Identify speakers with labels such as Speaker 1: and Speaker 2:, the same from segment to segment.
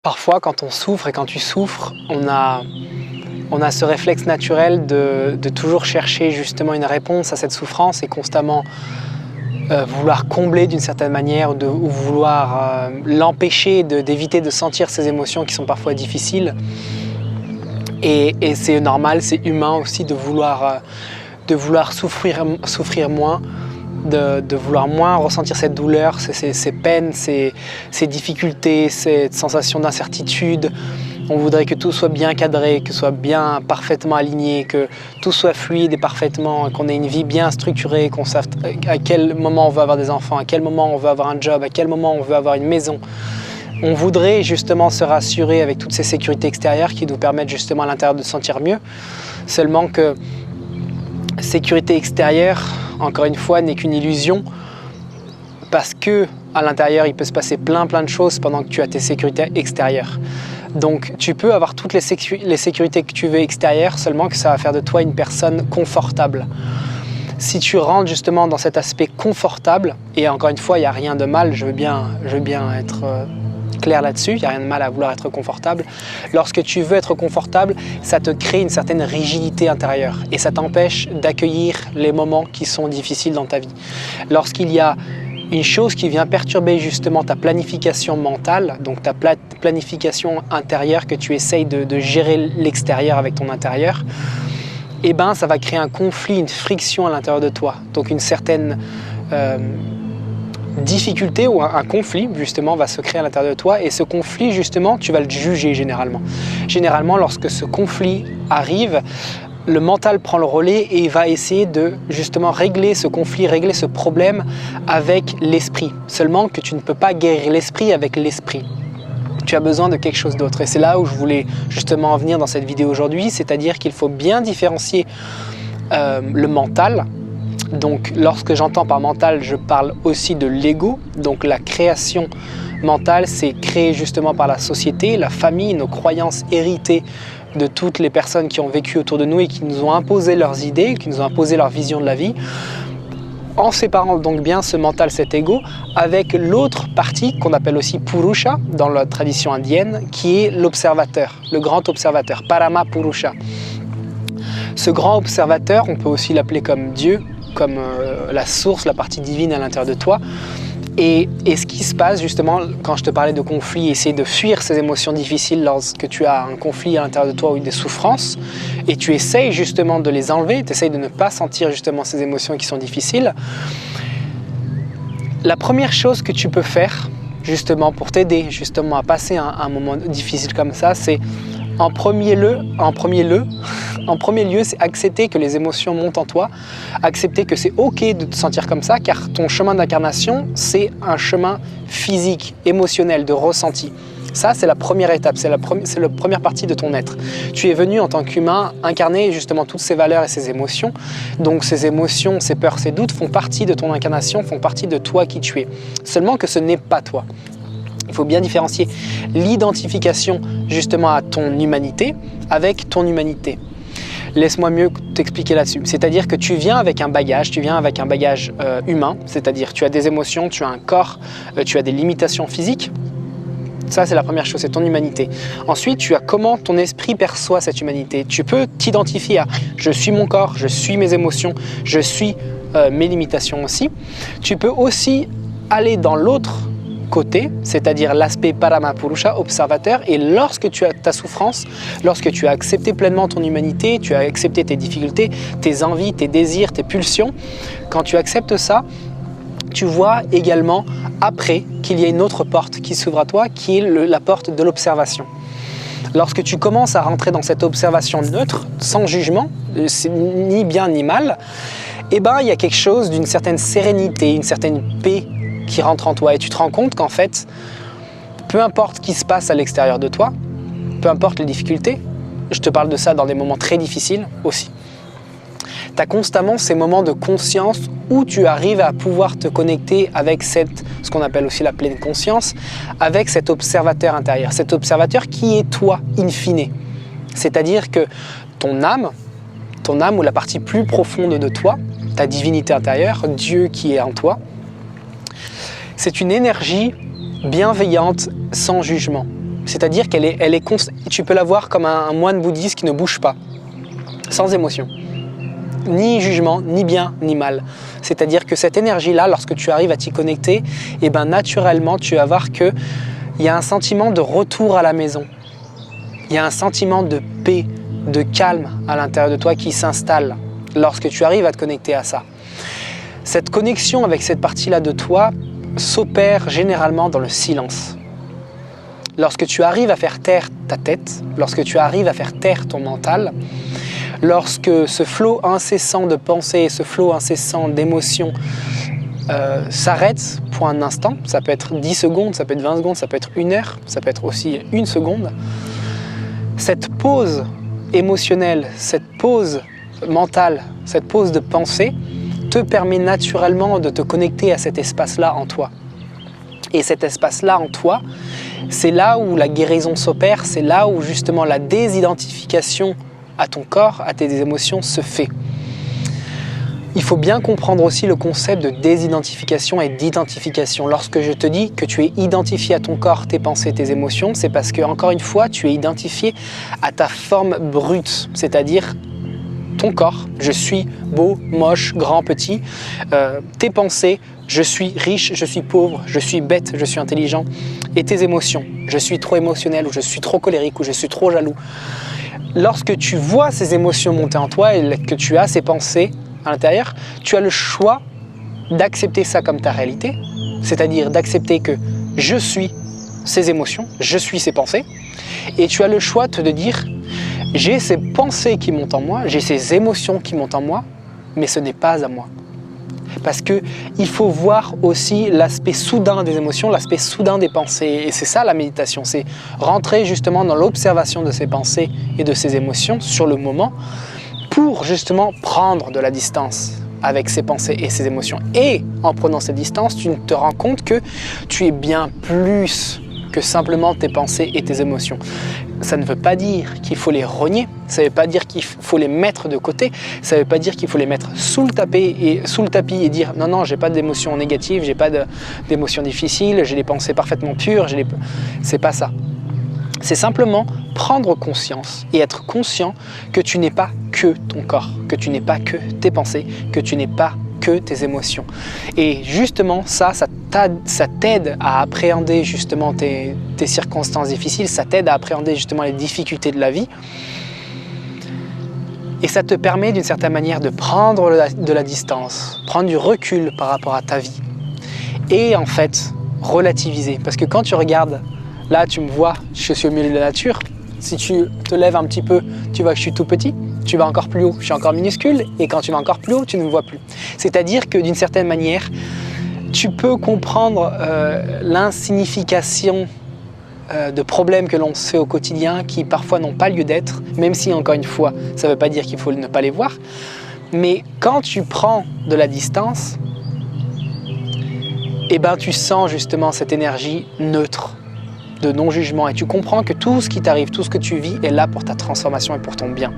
Speaker 1: Parfois, quand on souffre et quand tu souffres, on a ce réflexe naturel de toujours chercher justement une réponse à cette souffrance et constamment vouloir combler d'une certaine manière ou vouloir l'empêcher d'éviter de sentir ces émotions qui sont parfois difficiles. Et c'est normal, c'est humain aussi de vouloir souffrir moins, de vouloir moins ressentir cette douleur, ces peines, ces difficultés, cette sensation d'incertitude. On voudrait que tout soit bien cadré, que ce soit bien parfaitement aligné, que tout soit fluide et parfaitement, qu'on ait une vie bien structurée, qu'on sache à quel moment on veut avoir des enfants, à quel moment on veut avoir un job, à quel moment on veut avoir une maison. On voudrait justement se rassurer avec toutes ces sécurités extérieures qui nous permettent justement à l'intérieur de se sentir mieux. Seulement que sécurité extérieure, encore une fois, n'est qu'une illusion parce que à l'intérieur, il peut se passer plein de choses pendant que tu as tes sécurités extérieures. Donc tu peux avoir toutes les sécurités que tu veux extérieures, seulement que ça va faire de toi une personne confortable. Si tu rentres justement dans cet aspect confortable, et encore une fois, il n'y a rien de mal, je veux bien être clair là-dessus, il n'y a rien de mal à vouloir être confortable. Lorsque tu veux être confortable, ça te crée une certaine rigidité intérieure et ça t'empêche d'accueillir les moments qui sont difficiles dans ta vie. Lorsqu'il y a une chose qui vient perturber justement ta planification mentale, donc ta planification intérieure, que tu essayes de gérer l'extérieur avec ton intérieur, eh ben, ça va créer un conflit, une friction à l'intérieur de toi. Donc une certaine difficulté ou un conflit justement va se créer à l'intérieur de toi et ce conflit justement, tu vas le juger généralement. Généralement, lorsque ce conflit arrive, le mental prend le relais et il va essayer de justement régler ce conflit, régler ce problème avec l'esprit. Seulement que tu ne peux pas guérir l'esprit avec l'esprit. Tu as besoin de quelque chose d'autre. Et c'est là où je voulais justement en venir dans cette vidéo aujourd'hui, c'est-à-dire qu'il faut bien différencier le mental. Donc lorsque j'entends par mental, je parle aussi de l'ego. Donc la création mentale, c'est créé justement par la société, la famille, nos croyances héritées de toutes les personnes qui ont vécu autour de nous et qui nous ont imposé leurs idées, qui nous ont imposé leur vision de la vie, en séparant donc bien ce mental, cet ego, avec l'autre partie qu'on appelle aussi Purusha dans la tradition indienne, qui est l'observateur, le grand observateur, Parama Purusha. Ce grand observateur, on peut aussi l'appeler comme Dieu, comme la source, la partie divine à l'intérieur de toi. Et ce qui se passe justement quand je te parlais de conflit, essayer de fuir ces émotions difficiles lorsque tu as un conflit à l'intérieur de toi ou des souffrances et tu essayes justement de les enlever, tu essayes de ne pas sentir justement ces émotions qui sont difficiles. La première chose que tu peux faire justement pour t'aider justement à passer un moment difficile comme ça, c'est en premier lieu, c'est accepter que les émotions montent en toi, accepter que c'est ok de te sentir comme ça, car ton chemin d'incarnation, c'est un chemin physique, émotionnel, de ressenti. Ça, c'est la première étape, c'est la première partie de ton être. Tu es venu en tant qu'humain incarner justement toutes ces valeurs et ces émotions. Donc ces émotions, ces peurs, ces doutes font partie de ton incarnation, font partie de toi qui tu es. Seulement que ce n'est pas toi. Il faut bien différencier l'identification justement à ton humanité avec ton humanité. Laisse-moi mieux t'expliquer là-dessus. C'est-à-dire que tu viens avec un bagage, humain, c'est-à-dire tu as des émotions, tu as un corps, tu as des limitations physiques. Ça, c'est la première chose, c'est ton humanité. Ensuite, tu as comment ton esprit perçoit cette humanité. Tu peux t'identifier à « je suis mon corps, je suis mes émotions, je suis mes limitations aussi ». Tu peux aussi aller dans l'autre côté, c'est-à-dire l'aspect Parama Purusha, observateur, et lorsque tu as ta souffrance, lorsque tu as accepté pleinement ton humanité, tu as accepté tes difficultés, tes envies, tes désirs, tes pulsions, quand tu acceptes ça, tu vois également après qu'il y a une autre porte qui s'ouvre à toi, qui est la porte de l'observation. Lorsque tu commences à rentrer dans cette observation neutre, sans jugement, c'est ni bien ni mal, eh ben, il y a quelque chose d'une certaine sérénité, une certaine paix qui rentre en toi et tu te rends compte qu'en fait, peu importe ce qui se passe à l'extérieur de toi, peu importe les difficultés, je te parle de ça dans des moments très difficiles aussi, tu as constamment ces moments de conscience où tu arrives à pouvoir te connecter avec ce qu'on appelle aussi la pleine conscience, avec cet observateur intérieur, cet observateur qui est toi, in fine. C'est-à-dire que ton âme ou la partie plus profonde de toi, ta divinité intérieure, Dieu qui est en toi, c'est une énergie bienveillante, sans jugement. C'est-à-dire tu peux la voir comme un moine bouddhiste qui ne bouge pas, sans émotion. Ni jugement, ni bien, ni mal. C'est-à-dire que cette énergie-là, lorsque tu arrives à t'y connecter, et ben naturellement, tu vas voir qu'il y a un sentiment de retour à la maison. Il y a un sentiment de paix, de calme à l'intérieur de toi qui s'installe lorsque tu arrives à te connecter à ça. Cette connexion avec cette partie-là de toi s'opère généralement dans le silence. Lorsque tu arrives à faire taire ta tête, lorsque tu arrives à faire taire ton mental, lorsque ce flot incessant de pensées, ce flot incessant d'émotions s'arrête pour un instant, ça peut être 10 secondes, ça peut être 20 secondes, ça peut être 1 heure, ça peut être aussi 1 seconde, cette pause émotionnelle, cette pause mentale, cette pause de pensée te permet naturellement de te connecter à cet espace-là en toi. Et cet espace-là en toi, c'est là où la guérison s'opère, c'est là où justement la désidentification à ton corps, à tes émotions se fait. Il faut bien comprendre aussi le concept de désidentification et d'identification. Lorsque je te dis que tu es identifié à ton corps, tes pensées, tes émotions, c'est parce que, encore une fois, tu es identifié à ta forme brute, c'est-à-dire ton corps. Je suis beau, moche, grand, petit. Tes pensées, je suis riche, je suis pauvre, je suis bête, je suis intelligent. Et tes émotions, je suis trop émotionnel, ou je suis trop colérique, ou je suis trop jaloux. Lorsque tu vois ces émotions monter en toi et que tu as ces pensées à l'intérieur, tu as le choix d'accepter ça comme ta réalité, c'est-à-dire d'accepter que je suis ces émotions, je suis ces pensées, et tu as le choix de dire j'ai ces pensées qui montent en moi, j'ai ces émotions qui montent en moi, mais ce n'est pas à moi. Parce qu'il faut voir aussi l'aspect soudain des émotions, l'aspect soudain des pensées. Et c'est ça la méditation, c'est rentrer justement dans l'observation de ces pensées et de ces émotions sur le moment pour justement prendre de la distance avec ces pensées et ces émotions. Et en prenant cette distance, tu te rends compte que tu es bien plus que simplement tes pensées et tes émotions. Ça ne veut pas dire qu'il faut les renier, ça ne veut pas dire qu'il faut les mettre de côté, ça ne veut pas dire qu'il faut les mettre sous le tapis et dire non, non, j'ai pas d'émotions négatives, j'ai pas d'émotions difficiles, j'ai des pensées parfaitement pures, c'est pas ça. C'est simplement prendre conscience et être conscient que tu n'es pas que ton corps, que tu n'es pas que tes pensées, que tu n'es pas que tes émotions. Et justement, ça t'aide à appréhender justement tes circonstances difficiles, ça t'aide à appréhender justement les difficultés de la vie. Et ça te permet d'une certaine manière de prendre de la distance, prendre du recul par rapport à ta vie. Et en fait, relativiser. Parce que quand tu regardes, là tu me vois, je suis au milieu de la nature, si tu te lèves un petit peu, tu vois que je suis tout petit. Tu vas encore plus haut, je suis encore minuscule, et quand tu vas encore plus haut, tu ne me vois plus. C'est-à-dire que d'une certaine manière, tu peux comprendre l'insignification de problèmes que l'on se fait au quotidien qui parfois n'ont pas lieu d'être, même si encore une fois, ça ne veut pas dire qu'il faut ne pas les voir. Mais quand tu prends de la distance, eh ben, tu sens justement cette énergie neutre, de non-jugement, et tu comprends que tout ce qui t'arrive, tout ce que tu vis est là pour ta transformation et pour ton bien.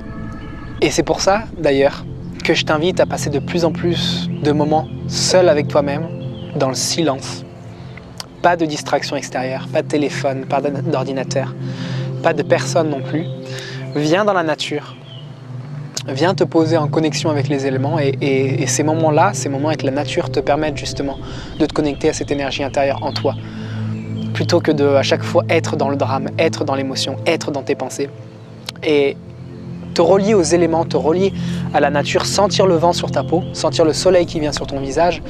Speaker 1: Et c'est pour ça, d'ailleurs, que je t'invite à passer de plus en plus de moments seul avec toi-même, dans le silence. Pas de distraction extérieure, pas de téléphone, pas d'ordinateur, pas de personne non plus. Viens dans la nature, viens te poser en connexion avec les éléments et ces moments-là, ces moments avec la nature te permettent justement de te connecter à cette énergie intérieure en toi. Plutôt que de, à chaque fois, être dans le drame, être dans l'émotion, être dans tes pensées. Et te relier aux éléments, te relier à la nature, sentir le vent sur ta peau, sentir le soleil qui vient sur ton visage,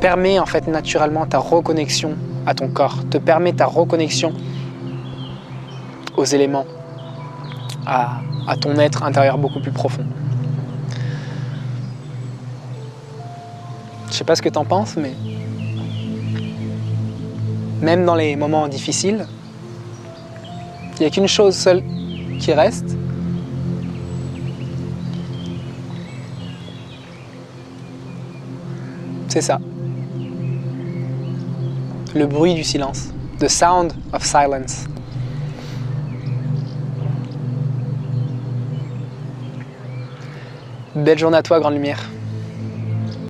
Speaker 1: permet en fait naturellement ta reconnexion à ton corps, te permet ta reconnexion aux éléments, à ton être intérieur beaucoup plus profond. Je sais pas ce que tu en penses, mais même dans les moments difficiles, il n'y a qu'une chose seule qui reste. C'est ça. Le bruit du silence. The sound of silence. Belle journée à toi, Grande Lumière.